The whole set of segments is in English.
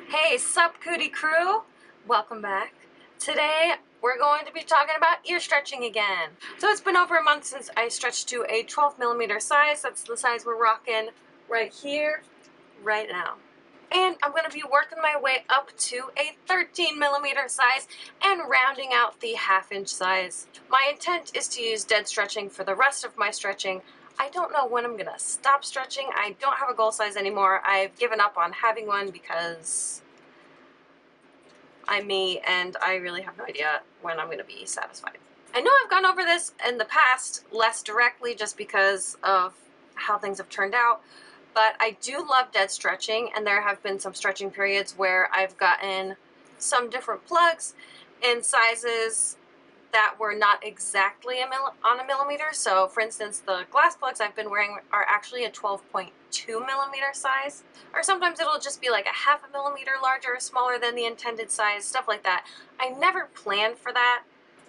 Hey, sup Cootie crew? Welcome back. Today we're going to be talking about ear stretching again. So it's been over a month since I stretched to a 12 millimeter size. That's the size we're rocking right here, right now. And I'm going to be working my way up to a 13 millimeter size and rounding out the half-inch size. My intent is to use dead stretching for the rest of my stretching. I don't know when I'm going to stop stretching. I don't have a goal size anymore. I've given up on having one because I'm me and I really have no idea when I'm going to be satisfied. I know I've gone over this in the past less directly just because of how things have turned out, but I do love dead stretching, and there have been some stretching periods where I've gotten some different plugs in sizes that were not exactly on a millimeter. So for instance, the glass plugs I've been wearing are actually a 12.2 millimeter size, or sometimes it'll just be like a half a millimeter larger or smaller than the intended size, stuff like that. I never plan for that.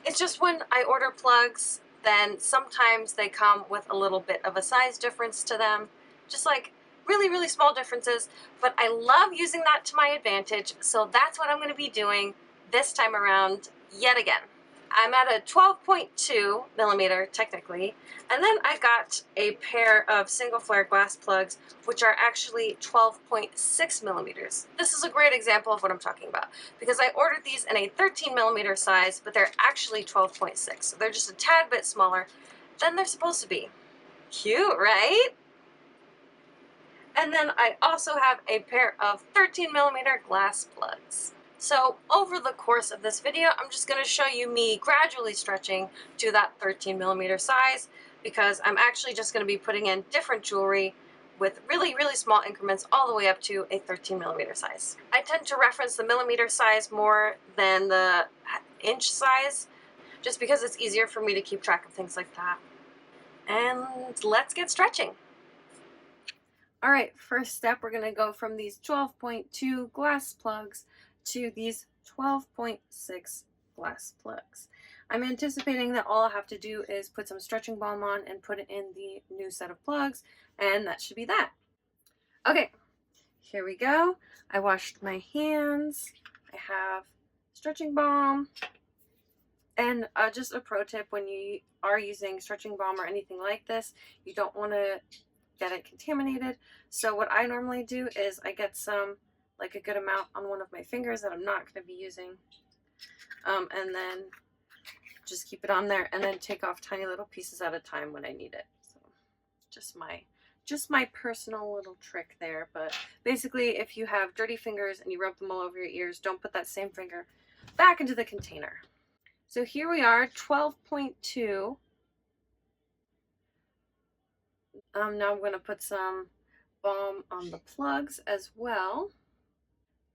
It's just when I order plugs, then sometimes they come with a little bit of a size difference to them, just like really, really small differences, but I love using that to my advantage, so that's what I'm going to be doing this time around yet again. I'm at a 12.2 millimeter technically, and then I got a pair of single flare glass plugs which are actually 12.6 millimeters. This is a great example of what I'm talking about because I ordered these in a 13 millimeter size, but they're actually 12.6, so they're just a tad bit smaller than they're supposed to be. Cute, right? And then I also have a pair of 13 millimeter glass plugs. So over the course of this video, I'm just going to show you me gradually stretching to that 13 millimeter size because I'm actually just going to be putting in different jewelry with really, really small increments all the way up to a 13 millimeter size. I tend to reference the millimeter size more than the inch size just because it's easier for me to keep track of things like that. And let's get stretching. All right, first step, we're gonna go from these 12.2 glass plugs to these 12.6 glass plugs. I'm anticipating that all I have to do is put some stretching balm on and put it in the new set of plugs, and that should be that. Okay, here we go. I washed my hands. I have stretching balm. And just a pro tip, when you are using stretching balm or anything like this, you don't want to get it contaminated. So what I normally do is I get some, like a good amount on one of my fingers that I'm not going to be using, and then just keep it on there and then take off tiny little pieces at a time when I need it. So just my personal little trick there. But basically, if you have dirty fingers and you rub them all over your ears, don't put that same finger back into the container. So here we are, 12.2. Now I'm going to put some balm on the plugs as well.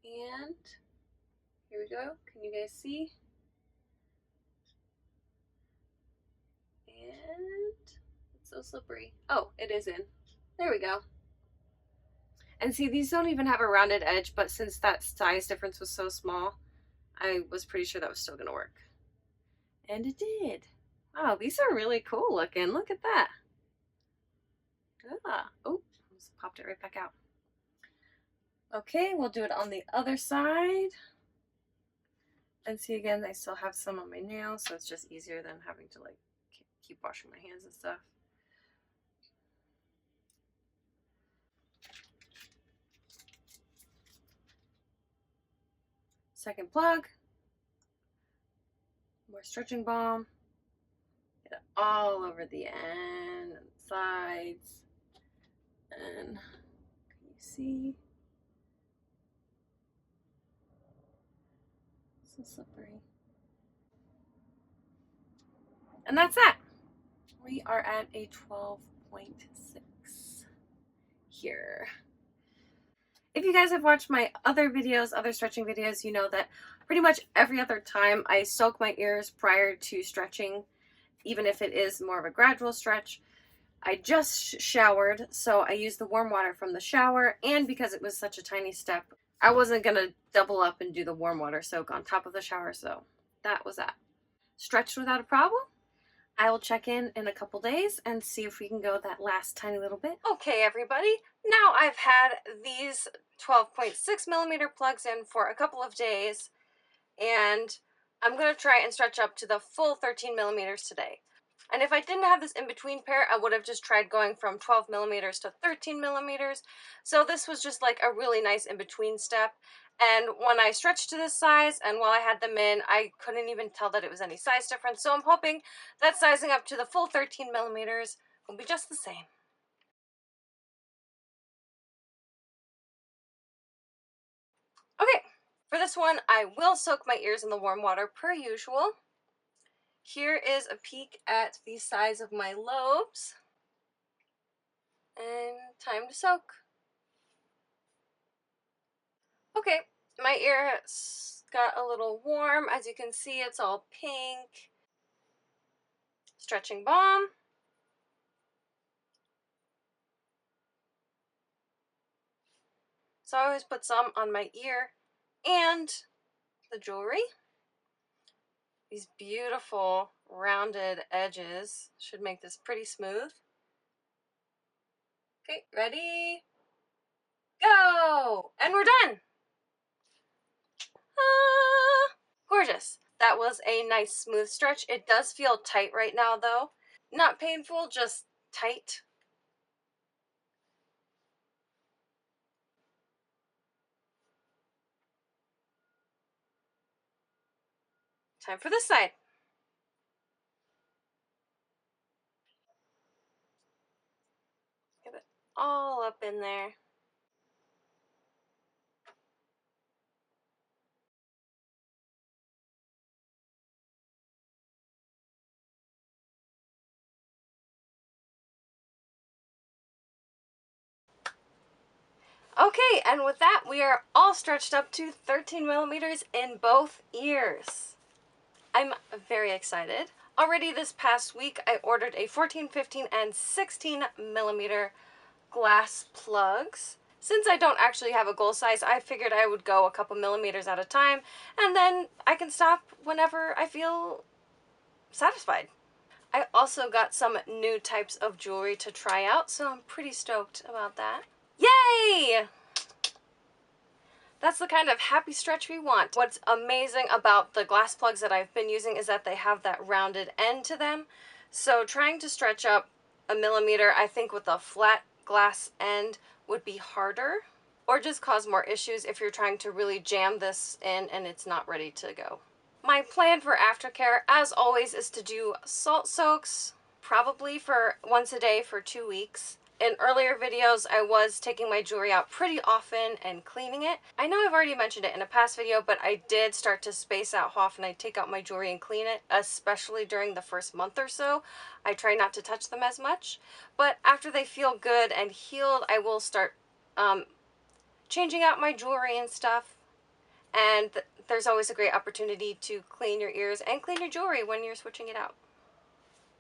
And here we go. Can you guys see? And it's so slippery. Oh, it is in. There we go. And see, these don't even have a rounded edge, but since that size difference was so small, I was pretty sure that was still going to work. And it did. Wow, these are really cool looking. Look at that. Ah, oh, just popped it right back out. Okay, we'll do it on the other side. And see, again, I still have some on my nails, so it's just easier than having to like keep washing my hands and stuff. Second plug. More stretching balm. Get it all over the end and the sides. And can you see? So slippery. And that's that. We are at a 12.6 here. If you guys have watched my other videos, other stretching videos, you know that pretty much every other time I soak my ears prior to stretching, even if it is more of a gradual stretch. I just showered, so I used the warm water from the shower, and because it was such a tiny step, I wasn't going to double up and do the warm water soak on top of the shower, so that was that. Stretched without a problem. I will check in a couple days and see if we can go that last tiny little bit. Okay, everybody. Now I've had these 12.6mm plugs in for a couple of days, and I'm going to try and stretch up to the full 13mm today. And if I didn't have this in-between pair, I would have just tried going from 12mm to 13mm. So this was just like a really nice in-between step. And when I stretched to this size, and while I had them in, I couldn't even tell that it was any size difference. So I'm hoping that sizing up to the full 13mm will be just the same. Okay, for this one, I will soak my ears in the warm water per usual. Here is a peek at the size of my lobes. And time to soak. Okay, my ear got a little warm. As you can see, it's all pink. Stretching balm. So I always put some on my ear and the jewelry. These beautiful rounded edges should make this pretty smooth. Okay, ready? Go! And we're done! Ah, gorgeous. That was a nice smooth stretch. It does feel tight right now though. Not painful, just tight. Time for this side. Get it all up in there. Okay, and with that, we are all stretched up to 13mm in both ears. I'm very excited. Already this past week, I ordered a 14, 15, and 16mm glass plugs. Since I don't actually have a goal size, I figured I would go a couple millimeters at a time, and then I can stop whenever I feel satisfied. I also got some new types of jewelry to try out, so I'm pretty stoked about that. Yay! That's the kind of happy stretch we want. What's amazing about the glass plugs that I've been using is that they have that rounded end to them. So trying to stretch up a millimeter, I think with a flat glass end would be harder, or just cause more issues if you're trying to really jam this in and it's not ready to go. My plan for aftercare, as always, is to do salt soaks, probably for once a day for 2 weeks. In earlier videos, I was taking my jewelry out pretty often and cleaning it. I know I've already mentioned it in a past video, but I did start to space out how often I take out my jewelry and clean it, especially during the first month or so. I try not to touch them as much, but after they feel good and healed, I will start changing out my jewelry and stuff. And there's always a great opportunity to clean your ears and clean your jewelry when you're switching it out.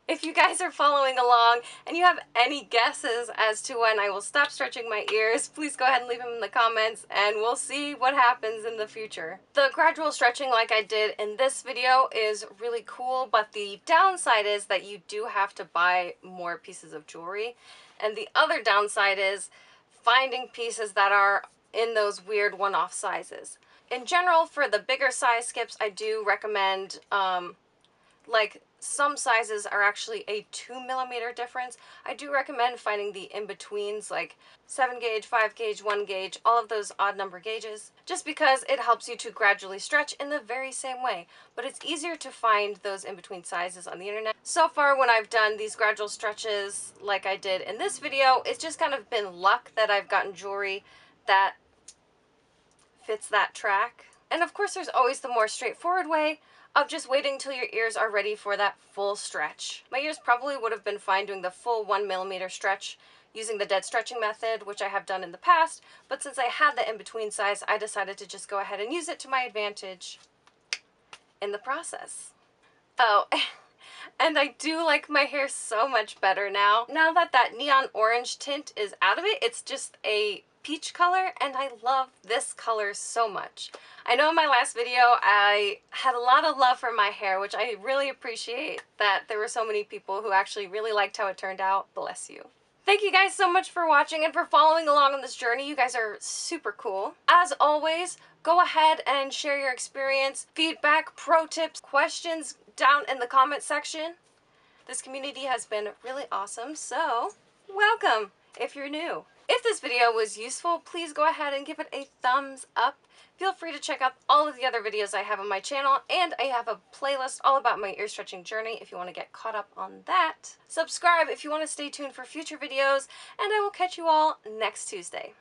If you guys are following along and you have any guesses as to when I will stop stretching my ears, please go ahead and leave them in the comments and we'll see what happens in the future. The gradual stretching like I did in this video is really cool, but the downside is that you do have to buy more pieces of jewelry. And the other downside is finding pieces that are in those weird one-off sizes. In general, for the bigger size skips, I do recommend like some sizes are actually a 2mm difference. I do recommend finding the in-betweens, like 7 gauge, 5 gauge, 1 gauge, all of those odd number gauges, just because it helps you to gradually stretch in the very same way. But it's easier to find those in-between sizes on the internet. So far, when I've done these gradual stretches like I did in this video, it's just kind of been luck that I've gotten jewelry that fits that track. And of course, there's always the more straightforward way of just waiting until your ears are ready for that full stretch. My ears probably would have been fine doing the full 1mm stretch using the dead stretching method, which I have done in the past, but since I had the in-between size, I decided to just go ahead and use it to my advantage in the process. Oh, and I do like my hair so much better now. Now that that neon orange tint is out of it, it's just a peach color, and I love this color so much. I know in my last video I had a lot of love for my hair, which I really appreciate that there were so many people who actually really liked how it turned out. Bless you. Thank you guys so much for watching and for following along on this journey. You guys are super cool. As always, go ahead and share your experience, feedback, pro tips, questions down in the comment section. This community has been really awesome, so welcome if you're new. If this video was useful, please go ahead and give it a thumbs up. Feel free to check out all of the other videos I have on my channel, and I have a playlist all about my ear stretching journey if you want to get caught up on that. Subscribe if you want to stay tuned for future videos, and I will catch you all next Tuesday.